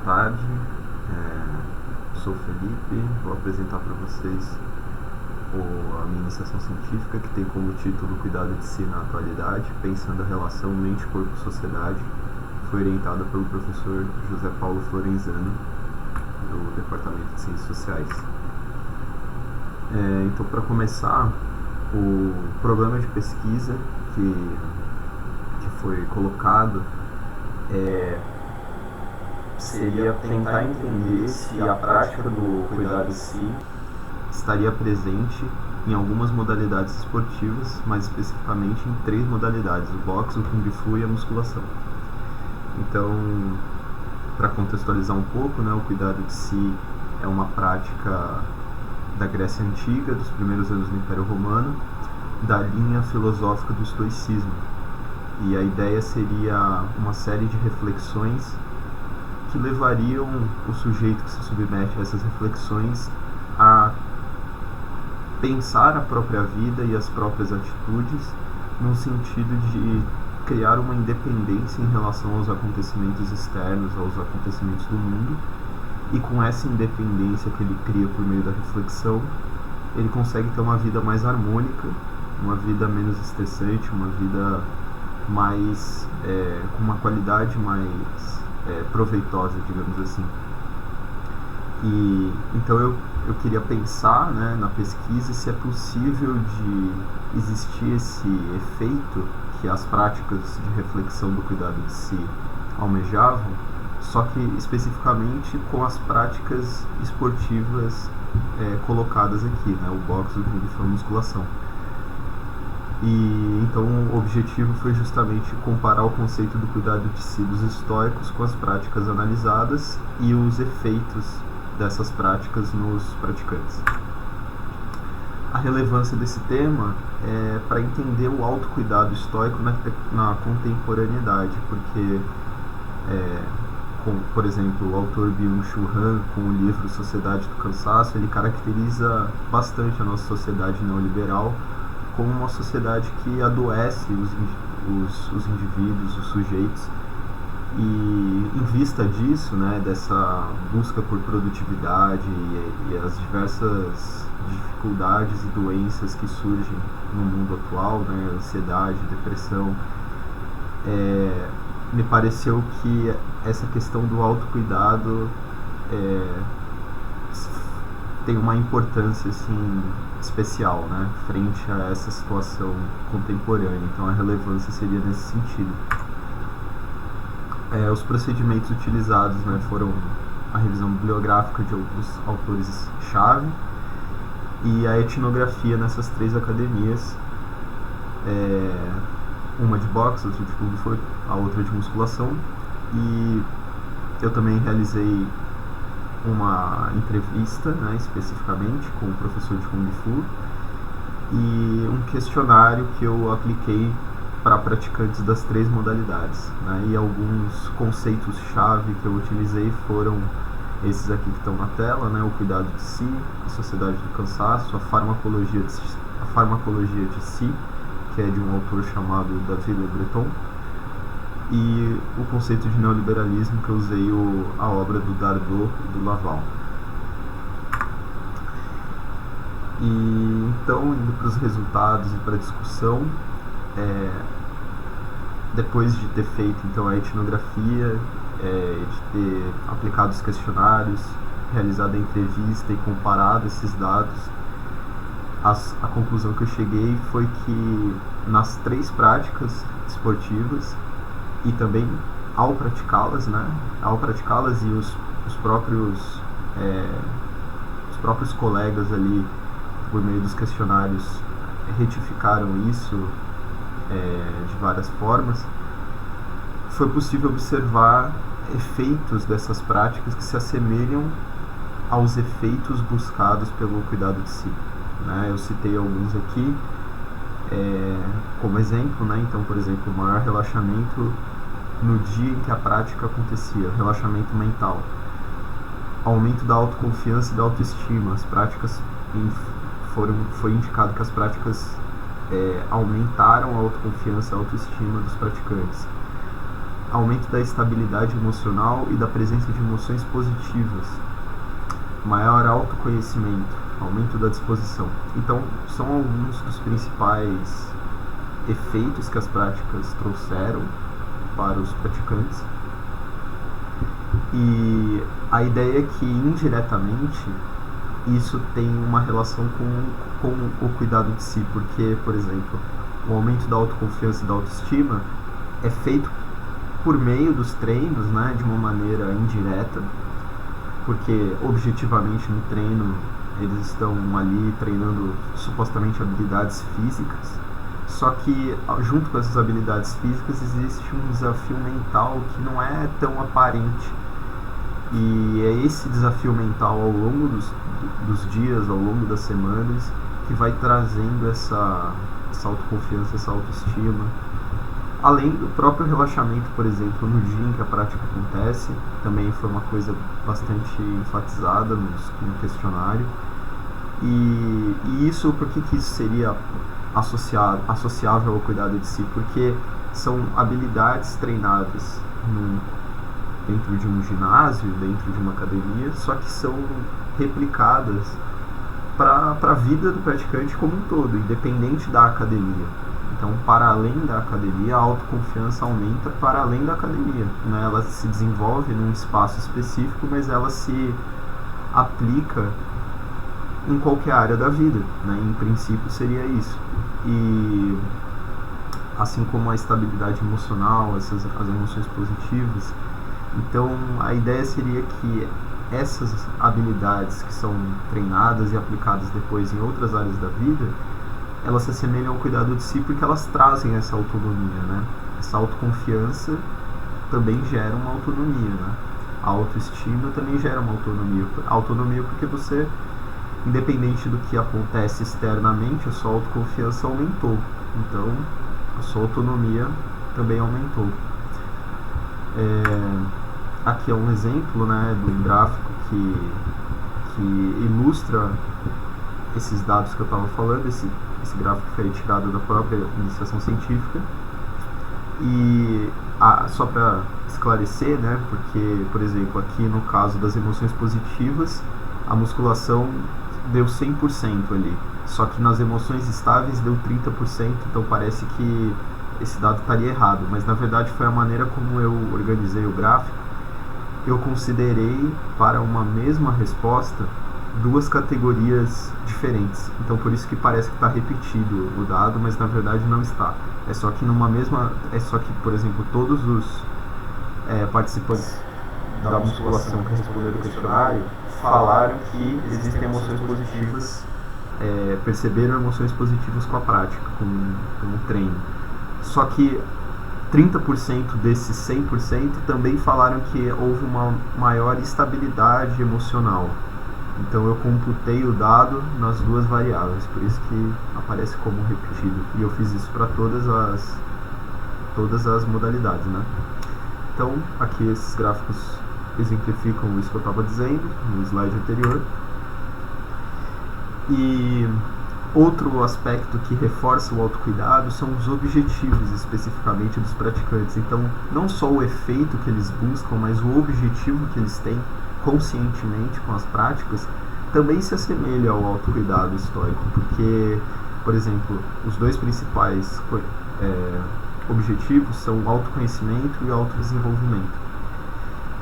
tarde, sou Felipe, vou apresentar para vocês a minha iniciação científica, que tem como título Cuidado de Si na Atualidade, pensando a relação mente-corpo-sociedade. Foi orientada pelo professor José Paulo Florenzano, do Departamento de Ciências Sociais. Então, para começar, o problema de pesquisa que foi colocado seria tentar entender se a prática do cuidado de si estaria presente em algumas modalidades esportivas, mais especificamente em 3 modalidades: o boxe, o kung fu e a musculação. Então, para contextualizar um pouco, o cuidado de si é uma prática da Grécia Antiga, dos primeiros anos do Império Romano, da linha filosófica do estoicismo. E a ideia seria uma série de reflexões que levariam o sujeito que se submete a essas reflexões a pensar a própria vida e as próprias atitudes no sentido de criar uma independência em relação aos acontecimentos externos, aos acontecimentos do mundo, e com essa independência que ele cria por meio da reflexão, ele consegue ter uma vida mais harmônica, uma vida menos estressante, uma vida mais com uma qualidade mais proveitosa, digamos assim. E então eu queria pensar, na pesquisa, se é possível de existir esse efeito que as práticas de reflexão do cuidado de si almejavam, só que especificamente com as práticas esportivas colocadas aqui, o boxe, o kung fu e a musculação. E então o objetivo foi justamente comparar o conceito do cuidado de si dos estoicos com as práticas analisadas e os efeitos dessas práticas nos praticantes. A relevância desse tema é para entender o autocuidado estoico na contemporaneidade, porque, por exemplo, o autor Byung-Chul Han, com o livro Sociedade do Cansaço, ele caracteriza bastante a nossa sociedade neoliberal como uma sociedade que adoece os indivíduos, os sujeitos, e em vista disso, dessa busca por produtividade e as diversas dificuldades e doenças que surgem no mundo atual, ansiedade, depressão, me pareceu que essa questão do autocuidado tem uma importância especial, frente a essa situação contemporânea. Então a relevância seria nesse sentido. Os procedimentos utilizados foram a revisão bibliográfica de outros autores-chave e a etnografia nessas 3 academias, uma de boxe, outra de kung fu, a outra de musculação. E eu também realizei uma entrevista, especificamente com o professor de kung fu, e um questionário que eu apliquei para praticantes das 3 modalidades, e alguns conceitos-chave que eu utilizei foram esses aqui que estão na tela, o cuidado de si, a sociedade do cansaço, a farmacologia de si, que é de um autor chamado David Le Breton, e o conceito de neoliberalismo, que eu usei a obra do Dardot e do Laval. E então, indo para os resultados e para a discussão, depois de ter feito então a etnografia, de ter aplicado os questionários, realizado a entrevista e comparado esses dados, a conclusão que eu cheguei foi que nas 3 práticas esportivas, e também ao praticá-las e os próprios colegas ali, por meio dos questionários, retificaram isso de várias formas, foi possível observar efeitos dessas práticas que se assemelham aos efeitos buscados pelo cuidado de si. Eu citei alguns aqui como exemplo, então, por exemplo, o maior relaxamento no dia em que a prática acontecia, relaxamento mental, aumento da autoconfiança e da autoestima. As práticas foi indicado que as práticas aumentaram a autoconfiança e a autoestima dos praticantes. aumento da estabilidade emocional e da presença de emoções positivas, maior autoconhecimento, aumento da disposição. Então, são alguns dos principais efeitos que as práticas trouxeram para os praticantes. E a ideia é que, indiretamente, isso tem uma relação com o cuidado de si, porque, por exemplo, o aumento da autoconfiança e da autoestima é feito por meio dos treinos, né, de uma maneira indireta, porque objetivamente no treino eles estão ali treinando supostamente habilidades físicas, só que junto com essas habilidades físicas existe um desafio mental que não é tão aparente, e é esse desafio mental ao longo dos dias, ao longo das semanas, que vai trazendo essa autoconfiança, essa autoestima. Além do próprio relaxamento, por exemplo, no dia em que a prática acontece, também foi uma coisa bastante enfatizada no questionário. E isso, por que isso seria associável ao cuidado de si? Porque são habilidades treinadas dentro de um ginásio, dentro de uma academia, só que são replicadas para a vida do praticante como um todo, independente da academia. Então, para além da academia, a autoconfiança aumenta para além da academia, né? Ela se desenvolve num espaço específico, mas ela se aplica em qualquer área da vida, né? Em princípio seria isso. E assim como a estabilidade emocional, as emoções positivas. Então, a ideia seria que essas habilidades que são treinadas e aplicadas depois em outras áreas da vida, elas se assemelham ao cuidado de si porque elas trazem essa autonomia, né? Essa autoconfiança também gera uma autonomia, né? A autoestima também gera uma autonomia. A autonomia porque você, independente do que acontece externamente, a sua autoconfiança aumentou. Então, a sua autonomia também aumentou. Aqui é um exemplo, né, de um gráfico que ilustra esses dados que eu estava falando. Esse gráfico foi tirado da própria iniciação científica. E só para esclarecer, né, porque, por exemplo, aqui no caso das emoções positivas, a musculação deu 100% ali, só que nas emoções estáveis deu 30%, então parece que esse dado estaria errado, mas na verdade foi a maneira como eu organizei o gráfico. Eu considerei para uma mesma resposta duas categorias diferentes, então por isso que parece que está repetido o dado, mas na verdade não está. É só que por exemplo, todos os participantes da musculação que responderam o questionário falaram que existem emoções positivas, perceberam emoções positivas com a prática, com o treino. Só que 30% desses 100% também falaram que houve uma maior estabilidade emocional. Então eu computei o dado nas duas variáveis, por isso que aparece como repetido. E eu fiz isso para todas as modalidades, né? Então aqui esses gráficos exemplificam isso que eu estava dizendo no slide anterior. E outro aspecto que reforça o autocuidado são os objetivos, especificamente dos praticantes. Então, não só o efeito que eles buscam, mas o objetivo que eles têm conscientemente com as práticas também se assemelha ao autocuidado estoico, porque, por exemplo, os dois principais objetivos são o autoconhecimento e o autodesenvolvimento.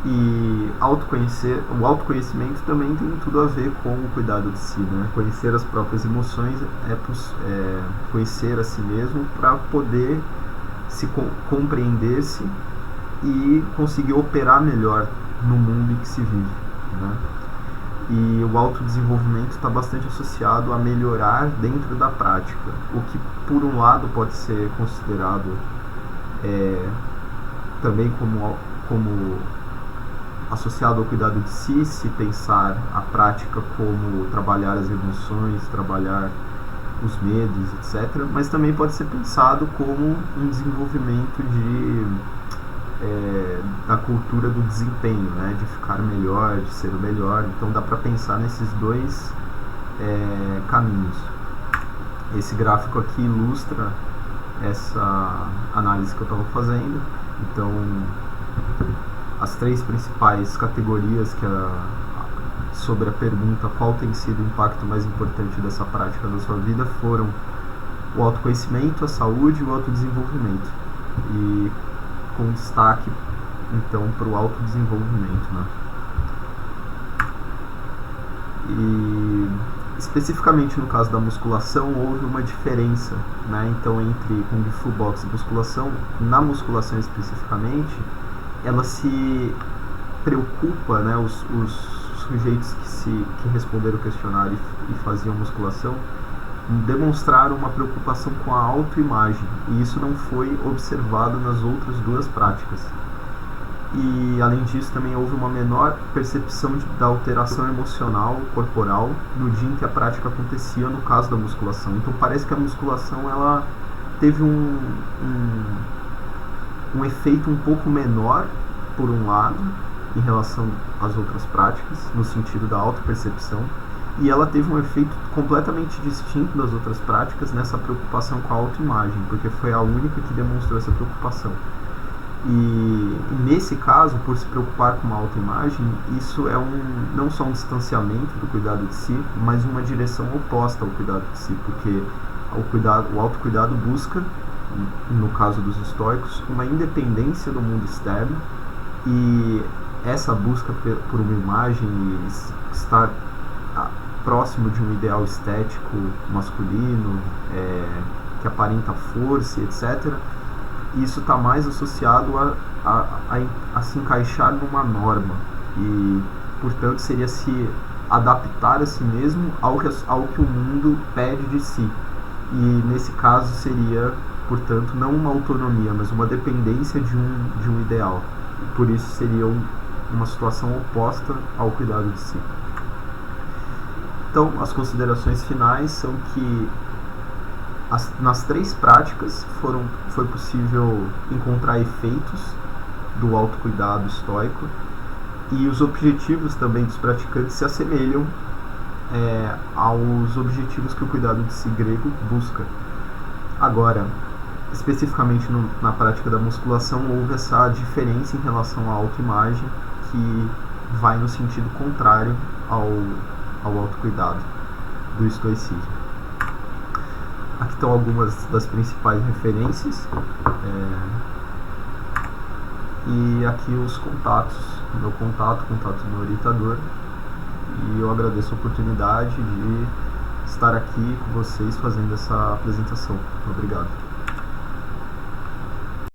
E o autoconhecimento também tem tudo a ver com o cuidado de si, né? Conhecer as próprias emoções conhecer a si mesmo para poder se compreender-se e conseguir operar melhor no mundo em que se vive, né? E o autodesenvolvimento está bastante associado a melhorar dentro da prática, o que por um lado pode ser considerado também como associado ao cuidado de si, se pensar a prática como trabalhar as emoções, trabalhar os medos, etc. Mas também pode ser pensado como um desenvolvimento da cultura do desempenho, né? De ficar melhor, de ser o melhor. Então dá para pensar nesses dois caminhos. Esse gráfico aqui ilustra essa análise que eu estava fazendo. Então, as 3 principais categorias sobre a pergunta qual tem sido o impacto mais importante dessa prática na sua vida foram o autoconhecimento, a saúde e o autodesenvolvimento. E com destaque, então, para o autodesenvolvimento, né? E especificamente no caso da musculação, houve uma diferença, né? Então, entre Kung Fu Box e musculação, na musculação especificamente, ela se preocupa, né? Os sujeitos que responderam o questionário e faziam musculação demonstraram uma preocupação com a autoimagem, e isso não foi observado nas outras 2 práticas. E além disso também houve uma menor percepção da alteração emocional corporal no dia em que a prática acontecia, no caso da musculação. Então parece que a musculação ela teve um efeito um pouco menor, por um lado, em relação às outras práticas, no sentido da autopercepção, e ela teve um efeito completamente distinto das outras práticas nessa preocupação com a autoimagem, porque foi a única que demonstrou essa preocupação. E nesse caso, por se preocupar com a autoimagem, isso é não só um distanciamento do cuidado de si, mas uma direção oposta ao cuidado de si, porque o autocuidado busca, no caso dos estoicos, uma independência do mundo externo, e essa busca por uma imagem e estar próximo de um ideal estético masculino, que aparenta força, etc., isso está mais associado a se encaixar numa norma, e, portanto, seria se adaptar a si mesmo ao que o mundo pede de si. E, nesse caso, seria, portanto, não uma autonomia, mas uma dependência de um ideal. Por isso, seria uma situação oposta ao cuidado de si. Então, as considerações finais são que nas 3 práticas foi possível encontrar efeitos do autocuidado estoico, e os objetivos também dos praticantes se assemelham aos objetivos que o cuidado de si grego busca. Agora, especificamente na prática da musculação, houve essa diferença em relação à autoimagem, que vai no sentido contrário ao autocuidado do estoicismo. Aqui estão algumas das principais referências, e aqui os contatos, meu contato do meu orientador, e eu agradeço a oportunidade de estar aqui com vocês fazendo essa apresentação. Obrigado.